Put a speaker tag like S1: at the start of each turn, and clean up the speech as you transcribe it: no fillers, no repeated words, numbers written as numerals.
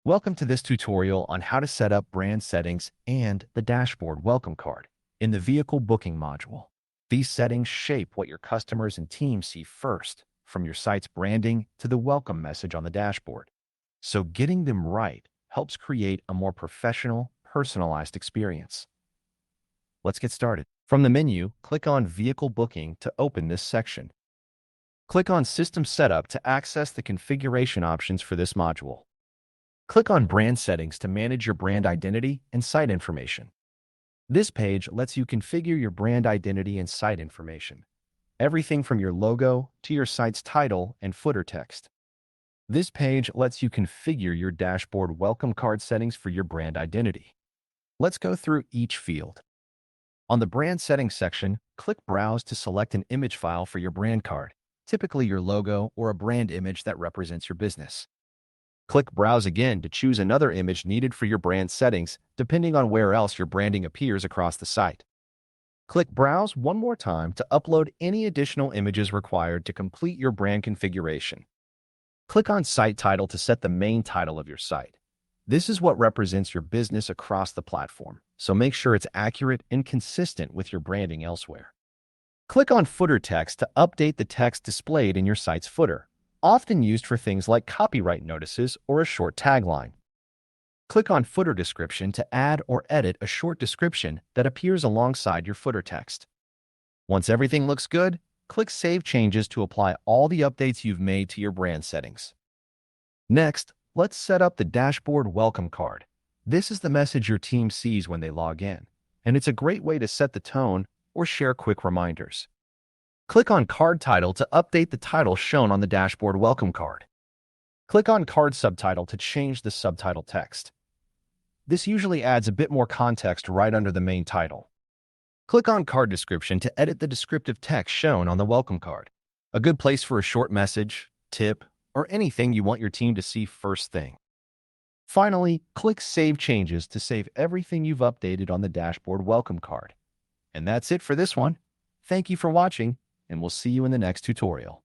S1: Welcome to this tutorial on how to set up brand settings and the dashboard welcome card in the vehicle booking module. These settings shape what your customers and teams see first, from your site's branding to the welcome message on the dashboard. So getting them right helps create a more professional, personalized experience. Let's get started. From the menu, click on Vehicle Booking to open this section. Click on System Setup to access the configuration options for this module. Click on Brand Settings to manage your brand identity and site information. This page lets you configure your brand identity and site information, everything from your logo to your site's title and footer text. This page lets you configure your dashboard welcome card settings for your brand identity. Let's go through each field. On the Brand Settings section, click Browse to select an image file for your brand card, typically your logo or a brand image that represents your business. Click Browse again to choose another image needed for your brand settings, depending on where else your branding appears across the site. Click Browse one more time to upload any additional images required to complete your brand configuration. Click on Site Title to set the main title of your site. This is what represents your business across the platform, so make sure it's accurate and consistent with your branding elsewhere. Click on Footer Text to update the text displayed in your site's footer, often used for things like copyright notices or a short tagline. Click on Footer Description to add or edit a short description that appears alongside your footer text. Once everything looks good, click Save Changes to apply all the updates you've made to your brand settings. Next, let's set up the dashboard welcome card. This is the message your team sees when they log in, and it's a great way to set the tone or share quick reminders. Click on Card Title to update the title shown on the dashboard welcome card. Click on Card Subtitle to change the subtitle text. This usually adds a bit more context right under the main title. Click on Card Description to edit the descriptive text shown on the welcome card. A good place for a short message, tip, or anything you want your team to see first thing. Finally, click Save Changes to save everything you've updated on the dashboard welcome card. And that's it for this one. Thank you for watching, and we'll see you in the next tutorial.